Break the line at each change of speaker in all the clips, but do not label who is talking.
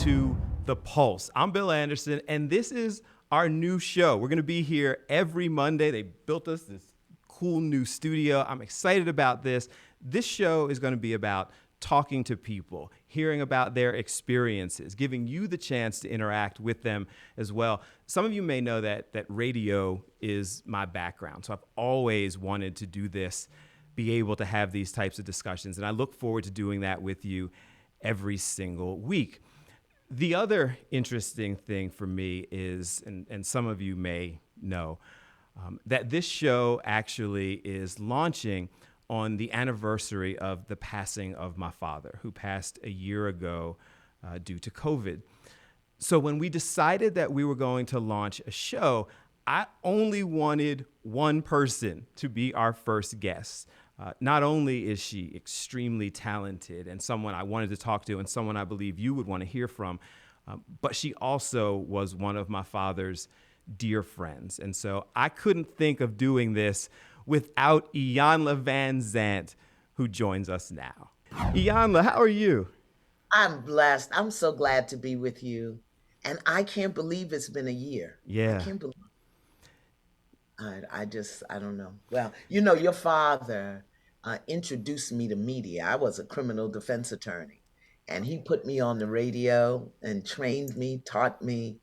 to The Pulse. I'm Bill Anderson, and this is our new show. We're going to be here every Monday. They built us this cool new studio. I'm excited about this. This show is going to be about talking to people, hearing about their experiences, giving you the chance to interact with them as well. Some of you may know that radio is my background, so I've always wanted to do this, be able to have these types of discussions, and I look forward to doing that with you every single week. The other interesting thing for me is, and some of you may know, that this show actually is launching on the anniversary of the passing of my father, who passed a year ago due to COVID. So when we decided that we were going to launch a show, I only wanted one person to be our first guest. Not only is she extremely talented and someone I wanted to talk to and someone I believe you would want to hear from, but she also was one of my father's dear friends. And so I couldn't think of doing this without Iyanla Vanzant, who joins us now. Iyanla, how are you?
I'm blessed. I'm so glad to be with you. And I can't believe it's been a year. I
Yeah.
can't believe I don't know. Well, your father introduced me to media. I was a criminal defense attorney, and he put me on the radio and trained me, taught me,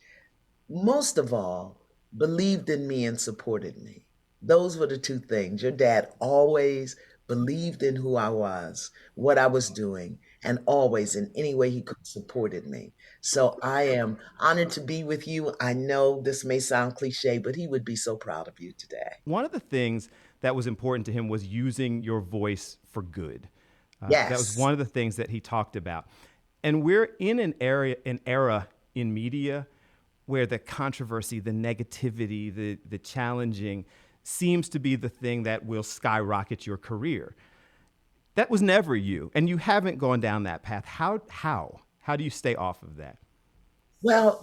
most of all, believed in me and supported me. Those were the two things. Your dad always believed in who I was, what I was doing, and always in any way he could supported me. So I am honored to be with you. I know this may sound cliche, but he would be so proud of you today.
One of the things that was important to him was using your voice for good. That was
Yes.
one of the things that he talked about. And we're in an era in media where the controversy, the negativity, the challenging seems to be the thing that will skyrocket your career. That was never you, and you haven't gone down that path. How do you stay off of that?
Well,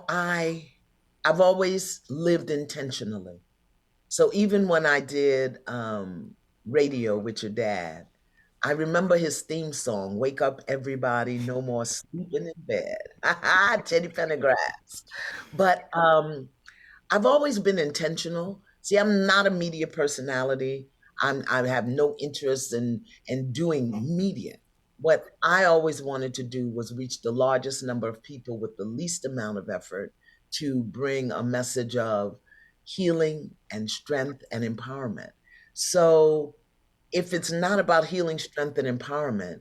I've always lived intentionally. So even when I did radio with your dad, I remember his theme song, "Wake Up Everybody, No More Sleeping in Bed." Teddy Pendergrass. But I've always been intentional. See, I'm not a media personality. I have no interest in doing media. What I always wanted to do was reach the largest number of people with the least amount of effort to bring a message of healing and strength and empowerment. So if it's not about healing, strength, and empowerment,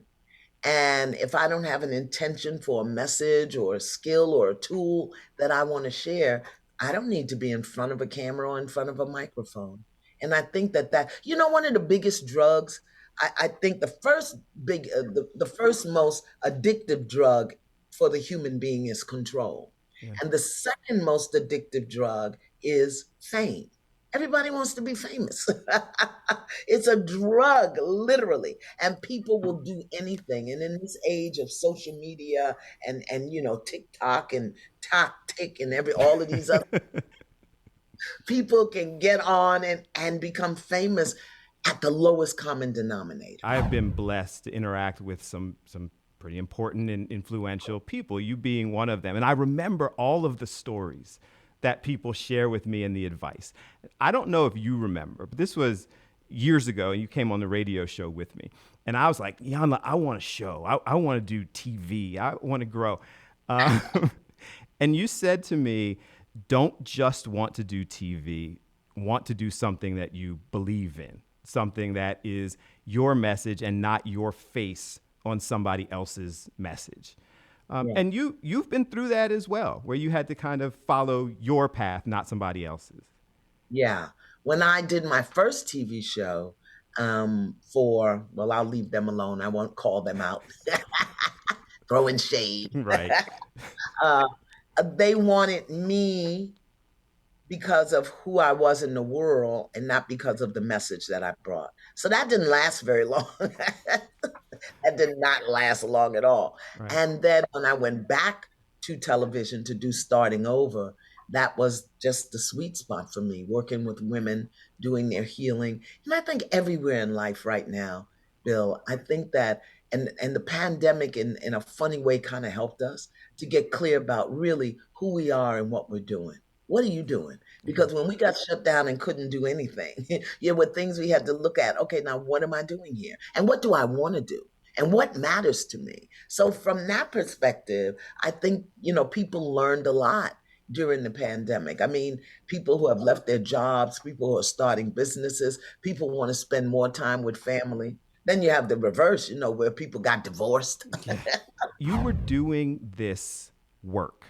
and if I don't have an intention for a message or a skill or a tool that I want to share, I don't need to be in front of a camera or in front of a microphone. And I think one of the biggest drugs, I think the first most addictive drug for the human being is control.
Yeah.
And the second most addictive drug is fame. Everybody wants to be famous. It's a drug, literally, and people will do anything. And in this age of social media and TikTok and Tick and all of these other people can get on and become famous at the lowest common denominator.
I have been blessed to interact with some pretty important and influential people, you being one of them. And I remember all of the stories that people share with me and the advice. I don't know if you remember, but this was years ago, and you came on the radio show with me. And I was like, Iyanla, I want a show. I want to do TV. I want to grow. Uh, and you said to me, don't just want to do TV, want to do something that you believe in, something that is your message and not your face on somebody else's message.
Yeah.
And you've been through that as well, where you had to kind of follow your path, not somebody else's.
Yeah. When I did my first TV show, well, I'll leave them alone. I won't call them out. Throwing shade.
Right.
uh, they wanted me because of who I was in the world and not because of the message that I brought. So that didn't last very long. That did not last long at all.
Right.
And then when I went back to television to do Starting Over, that was just the sweet spot for me, working with women, doing their healing. And I think everywhere in life right now, Bill, I think that, and the pandemic in a funny way kind of helped us to get clear about really who we are and what we're doing. What are you doing? Because when we got shut down and couldn't do anything, yeah, with things we had to look at, okay, now what am I doing here? And what do I want to do? And what matters to me? So from that perspective, I think, people learned a lot during the pandemic. I mean, people who have left their jobs, people who are starting businesses, people want to spend more time with family. Then you have the reverse, where people got divorced.
Yeah. You were doing this work,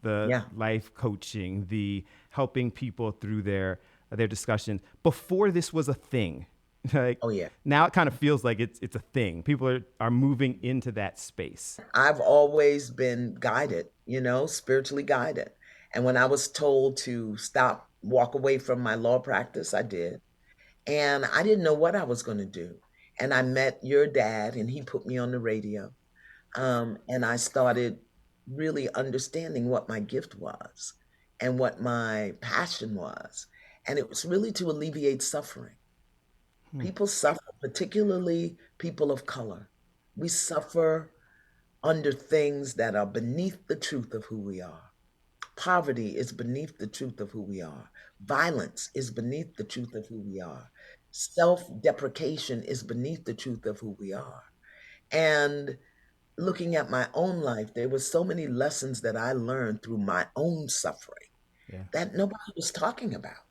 the
Yeah.
life coaching, the helping people through their discussions before this was a thing. Like
Oh, yeah.
now it kind of feels like it's a thing. People are moving into that space.
I've always been guided, spiritually guided. And when I was told to stop, walk away from my law practice, I did. And I didn't know what I was going to do. And I met your dad, and he put me on the radio. And I started really understanding what my gift was and what my passion was. And it was really to alleviate suffering.
Hmm.
People suffer, particularly people of color. We suffer under things that are beneath the truth of who we are. Poverty is beneath the truth of who we are. Violence is beneath the truth of who we are. Self deprecation is beneath the truth of who we are. And looking at my own life, there were so many lessons that I learned through my own suffering
Yeah.
that nobody was talking about.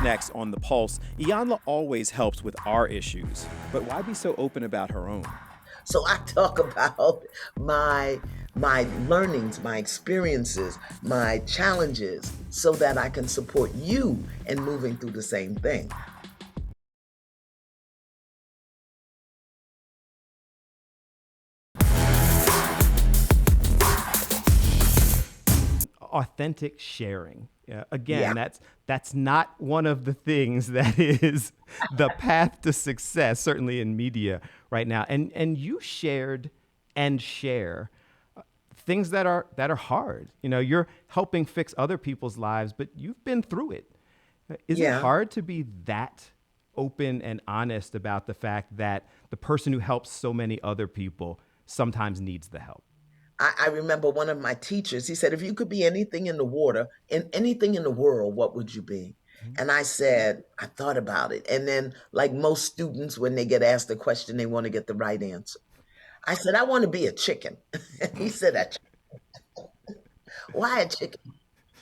Next on The Pulse, Iyanla always helps with our issues, but why be so open about her own?
So I talk about my learnings, my experiences, my challenges so that I can support you in moving through the same thing.
Authentic sharing. Again,
Yeah.
that's not one of the things that is the path to success, certainly in media right now. And you shared and share things that are hard. You're helping fix other people's lives, but you've been through it. Is it
Yeah.
hard to be that open and honest about the fact that the person who helps so many other people sometimes needs the help?
I remember one of my teachers, he said, if you could be anything in the water, in anything in the world, what would you be? And I said, I thought about it. And then, like most students, when they get asked a question, they want to get the right answer. I said, I want to be a chicken. He said, why a chicken?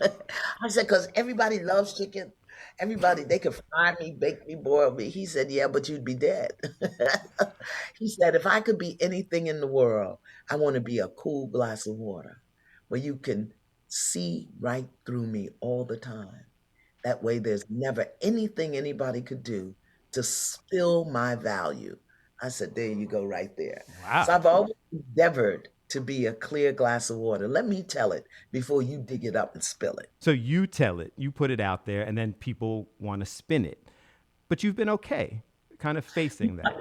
I said, because everybody loves chicken. Everybody, they could fry me, bake me, boil me. He said, yeah, but you'd be dead. He said, if I could be anything in the world, I want to be a cool glass of water where you can see right through me all the time. That way, there's never anything anybody could do to spill my value. I said, there you go, right there. So
Wow.
I've always endeavored to be a clear glass of water. Let me tell it before you dig it up and spill it.
So you tell it, you put it out there, and then people want to spin it. But you've been okay, kind of facing that.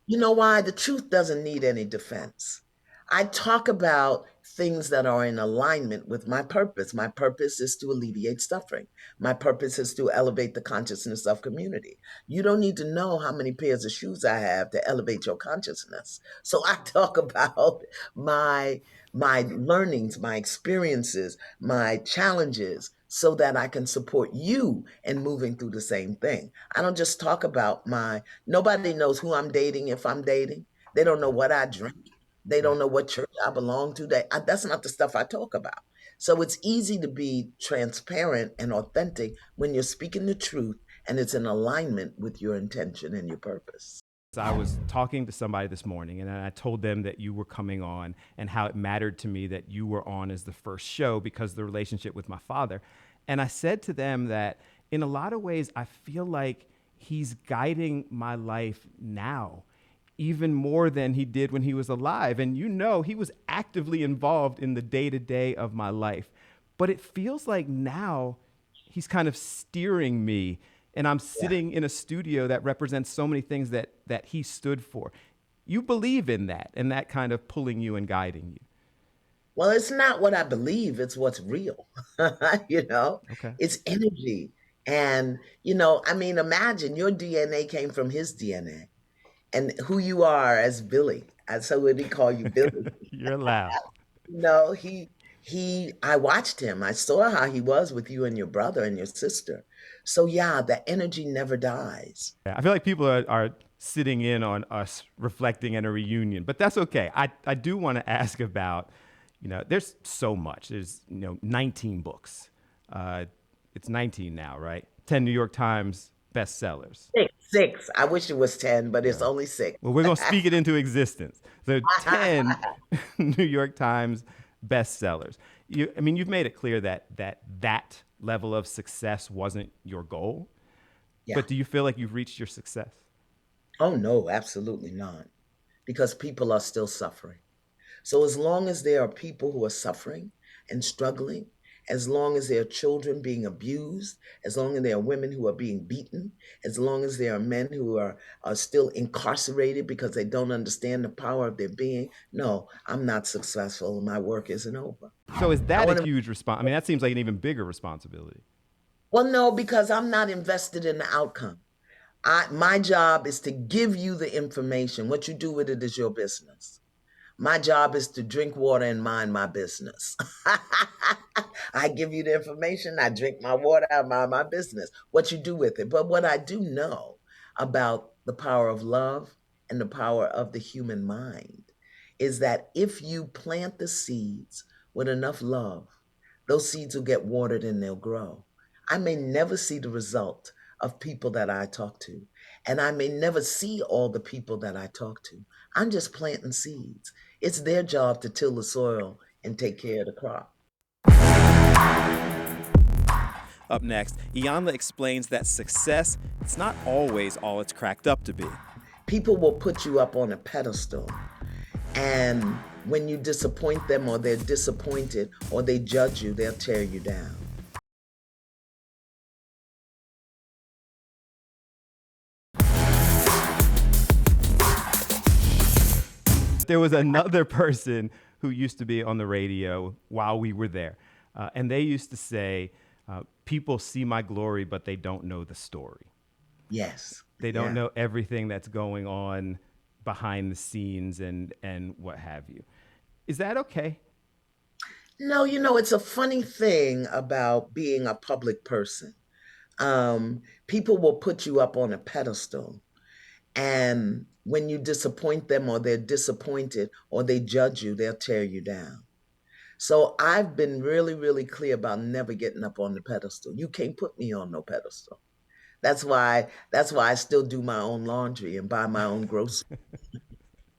You know why? The truth doesn't need any defense. I talk about things that are in alignment with my purpose. My purpose is to alleviate suffering. My purpose is to elevate the consciousness of community. You don't need to know how many pairs of shoes I have to elevate your consciousness. So I talk about my my learnings, my experiences, my challenges so that I can support you in moving through the same thing. I don't just talk about nobody knows who I'm dating if I'm dating. They don't know what I drink. They don't
Right.
know what church I belong to. That's not the stuff I talk about. So it's easy to be transparent and authentic when you're speaking the truth and it's in alignment with your intention and your purpose.
I was talking to somebody this morning and I told them that you were coming on and how it mattered to me that you were on as the first show because of the relationship with my father. And I said to them that in a lot of ways, I feel like he's guiding my life now even more than he did when he was alive. And he was actively involved in the day to day of my life. But it feels like now he's kind of steering me and I'm
Yeah.
sitting in a studio that represents so many things that he stood for. You believe in that and that kind of pulling you and guiding you.
Well, it's not what I believe, it's what's real. you know,
Okay.
it's energy. And, I mean, imagine your DNA came from his DNA and who you are as Billy. And so when he call you Billy,
You're allowed.
no, I watched him. I saw how he was with you and your brother and your sister. So yeah, the energy never dies.
Yeah, I feel like people are sitting in on us reflecting in a reunion, but that's okay. I do want to ask about, there's so much. There's, 19 books. Uh, it's 19 now, right? 10 New York Times bestsellers.
Six. I wish it was 10, but it's
Yeah.
only six.
Well, we're going to speak it into existence. So 10 New York Times bestsellers. You've made it clear that level of success wasn't your goal,
Yeah.
but do you feel like you've reached your success?
Oh no, absolutely not. Because people are still suffering. So as long as there are people who are suffering and struggling, as long as there are children being abused, as long as there are women who are being beaten, as long as there are men who are still incarcerated because they don't understand the power of their being, no, I'm not successful and my work isn't over.
So is
I
that a
want to,
huge response? That seems like an even bigger responsibility.
well, no, because I'm not invested in the outcome. My job is to give you the information. What you do with it is your business. My job is to drink water and mind my business. I give you the information, I drink my water, I mind my business. What you do with it. But what I do know about the power of love and the power of the human mind is that if you plant the seeds with enough love, those seeds will get watered and they'll grow. I may never see the result of people that I talk to, and I may never see all the people that I talk to. I'm just planting seeds. It's their job to till the soil and take care of the crop.
Up next, Iyanla explains that success, it's not always all it's cracked up to be.
People will put you up on a pedestal, and when you disappoint them or they're disappointed or they judge you, they'll tear you down.
There was another person who used to be on the radio while we were there, and they used to say, people see my glory, but they don't know the story.
Yes.
They don't
Yeah.
know everything that's going on behind the scenes and what have you. Is that okay?
No, it's a funny thing about being a public person. People will put you up on a pedestal, and when you disappoint them or they're disappointed or they judge you, they'll tear you down. So I've been really, really clear about never getting up on the pedestal. You can't put me on no pedestal. That's why I still do my own laundry and buy my own groceries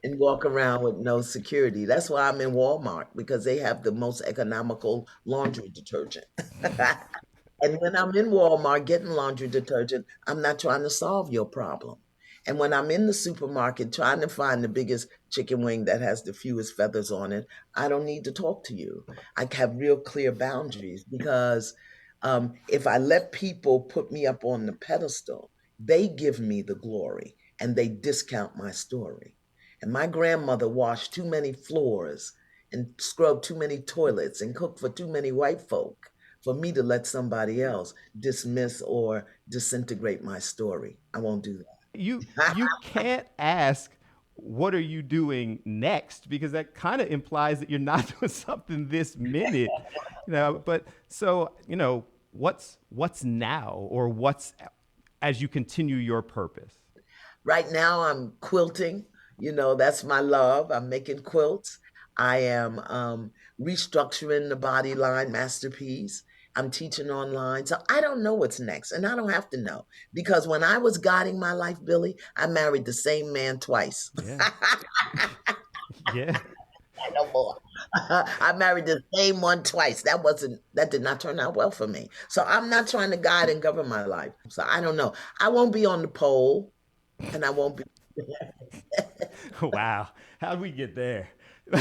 and walk around with no security. That's why I'm in Walmart, because they have the most economical laundry detergent. And when I'm in Walmart getting laundry detergent, I'm not trying to solve your problem. And when I'm in the supermarket trying to find the biggest chicken wing that has the fewest feathers on it, I don't need to talk to you. I have real clear boundaries, because if I let people put me up on the pedestal, they give me the glory and they discount my story. And my grandmother washed too many floors and scrubbed too many toilets and cooked for too many white folk for me to let somebody else dismiss or disintegrate my story. I won't do that.
You can't ask, what are you doing next, because that kind of implies that you're not doing something this minute. But so, what's now, or what's as you continue your purpose?
Right now, I'm quilting. That's my love. I'm making quilts. I am restructuring the body line masterpiece. I'm teaching online. So I don't know what's next. And I don't have to know, because when I was guiding my life, Billy, I married the same man twice.
Yeah. Yeah.
No more. I married the same one twice. That did not turn out well for me. So I'm not trying to guide and govern my life. So I don't know. I won't be on the pole, and I won't be.
Wow. How'd we get there? we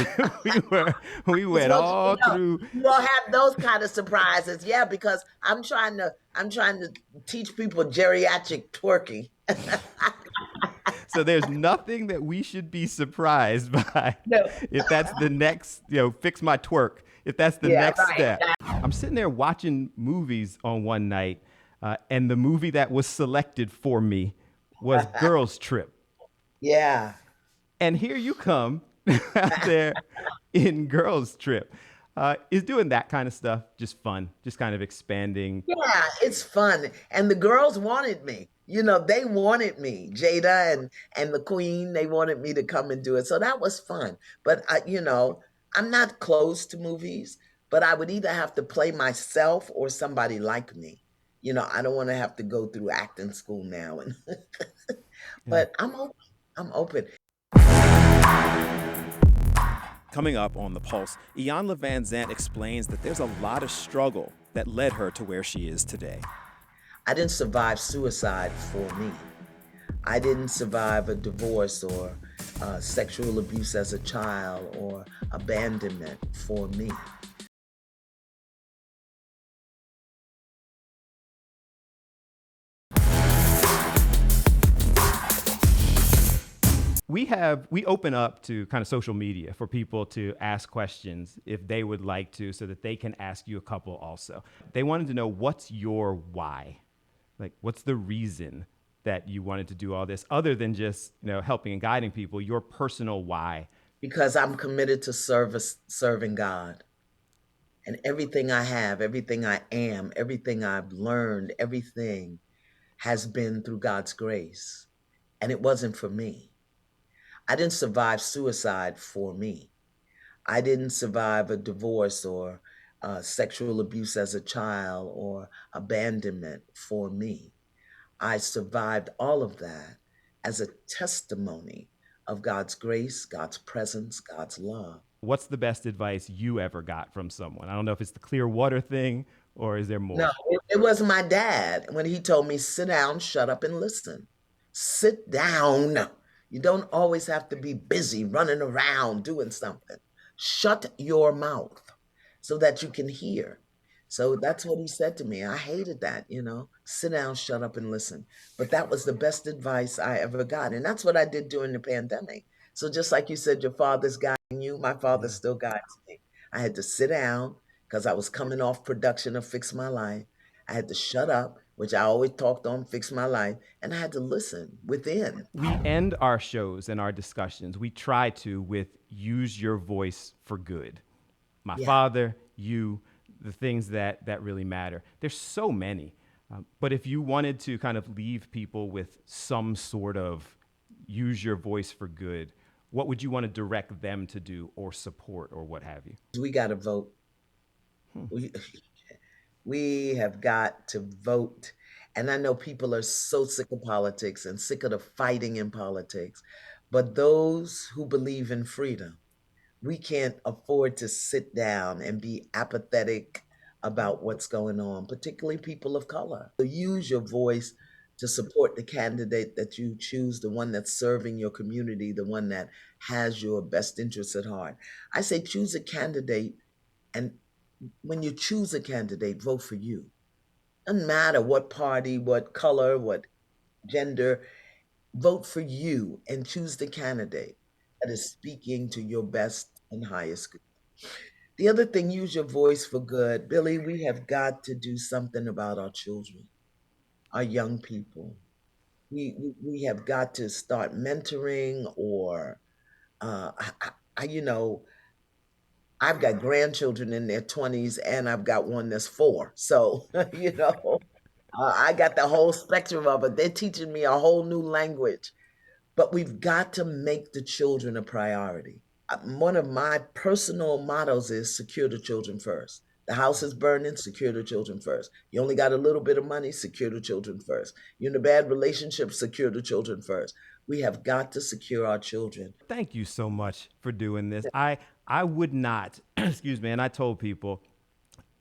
were we
Just
went
want you
all
to know,
through.
you don't have those kind of surprises. Yeah, because I'm trying to teach people geriatric twerking.
So there's nothing that we should be surprised by
No.
if that's the next, fix my twerk. If that's the
Yeah,
next
right.
step. I'm sitting there watching movies on one night, and the movie that was selected for me was Girls Trip.
Yeah.
And here you come out there in Girls Trip. Is doing that kind of stuff just fun? Just kind of expanding.
Yeah, it's fun. And the girls wanted me. You know, they wanted me. Jada and the Queen, they wanted me to come and do it. So that was fun. But I'm not close to movies, but I would either have to play myself or somebody like me. I don't want to have to go through acting school now and
Yeah.
but I'm open. I'm open.
Coming up on The Pulse, Iyanla Vanzant explains that there's a lot of struggle that led her to where she is today.
I didn't survive suicide for me. I didn't survive a divorce or sexual abuse as a child or abandonment for me.
We open up to kind of social media for people to ask questions if they would like to, so that they can ask you a couple also. They wanted to know, what's your why? Like, what's the reason that you wanted to do all this other than just, helping and guiding people? Your personal why.
Because I'm committed to serving God. And everything I have, everything I am, everything I've learned, everything has been through God's grace. And it wasn't for me. I didn't survive suicide for me. I didn't survive a divorce or sexual abuse as a child or abandonment for me. I survived all of that as a testimony of God's grace, God's presence, God's love.
What's the best advice you ever got from someone? I don't know if it's the clear water thing or is there
No,
more?
it was my dad when he told me, sit down, shut up, and listen. Sit down. You don't always have to be busy running around doing something. Shut your mouth so that you can hear. So that's what he said to me. I hated that. Sit down, shut up, and listen. But that was the best advice I ever got. And that's what I did during the pandemic. So just like you said, your father's guiding you, my father
Yeah.
still guides me. I had to sit down because I was coming off production of Fix My Life. I had to shut up, which I always talked on Fix My Life, and I had to listen within.
We end our shows and our discussions, we try to, with use your voice for good. My
Yeah.
father, you, the things that really matter. There's so many. But if you wanted to kind of leave people with some sort of use your voice for good, what would you want to direct them to do or support or what have you?
We got to vote. We, we have got to vote. And I know people are so sick of politics and sick of the fighting in politics, but those who believe in freedom, we can't afford to sit down and be apathetic about what's going on, particularly people of color. So use your voice to support the candidate that you choose, the one that's serving your community, the one that has your best interests at heart. I say choose a candidate, and when you choose a candidate, vote for you. Doesn't matter what party, what color, what gender, vote for you and choose the candidate that is speaking to your best and highest good. The other thing, use your voice for good. Billy, we have got to do something about our children, our young people. We have got to start mentoring or, uh, I, you know, I've got grandchildren in their 20s and I've got one that's 4. So, I got the whole spectrum of it. They're teaching me a whole new language, but we've got to make the children a priority. One of my personal mottos is secure the children first. The house is burning, secure the children first. You only got a little bit of money, secure the children first. You're in a bad relationship, secure the children first. We have got to secure our children.
Thank you so much for doing this. I would not, excuse me, and I told people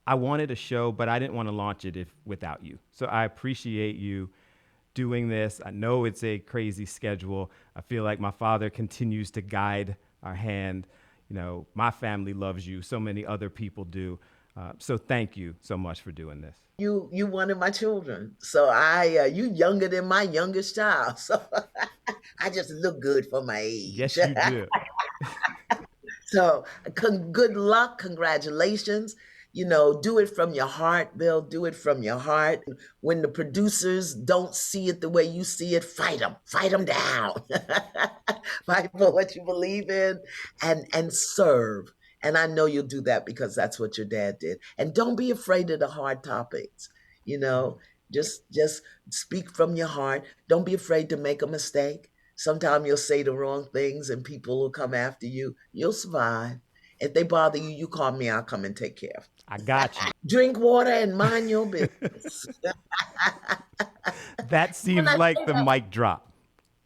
I wanted a show, but I didn't want to launch it if without you. So I appreciate you doing this. I know it's a crazy schedule. I feel like my father continues to guide our hand. My family loves you. So many other people do. So thank you so much for doing this.
You one of my children, so you younger than my youngest child. So I just look good for my age.
Yes, you do.
So good luck, congratulations. Do it from your heart, Bill. Do it from your heart. When the producers don't see it the way you see it, fight them down. Fight for what you believe in, and serve. And I know you'll do that because that's what your dad did. And don't be afraid of the hard topics. You know, just speak from your heart. Don't be afraid to make a mistake. Sometimes you'll say the wrong things and people will come after you. You'll survive. If they bother you, you call me, I'll come and take care of
I got you.
it. Drink water and mind your business.
That
When
seems
I
like
say
the
that,
mic drop.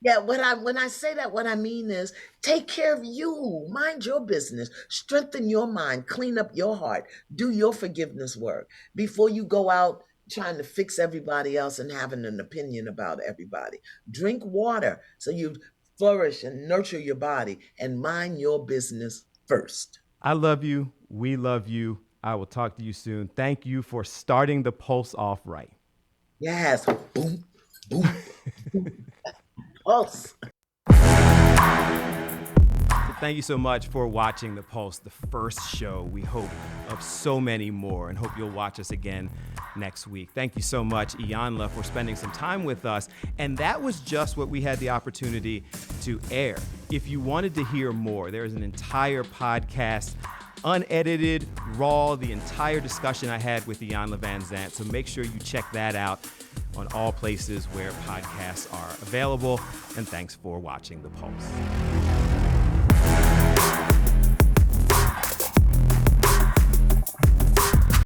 yeah, when I say that, what I mean is take care of you, mind your business, strengthen your mind, clean up your heart, do your forgiveness work before you go out trying to fix everybody else and having an opinion about everybody. Drink water so you flourish and nurture your body and mind your business first.
I love you. We love you. I will talk to you soon. Thank you for starting the pulse off right.
Yes. Boom, boom, boom. Pulse.
Thank you so much for watching The Pulse, the first show, we hope, of so many more, and hope you'll watch us again next week. Thank you so much, Iyanla, for spending some time with us. And that was just what we had the opportunity to air. If you wanted to hear more, there is an entire podcast, unedited, raw, the entire discussion I had with Iyanla Vanzant. So make sure you check that out on all places where podcasts are available. And thanks for watching The Pulse.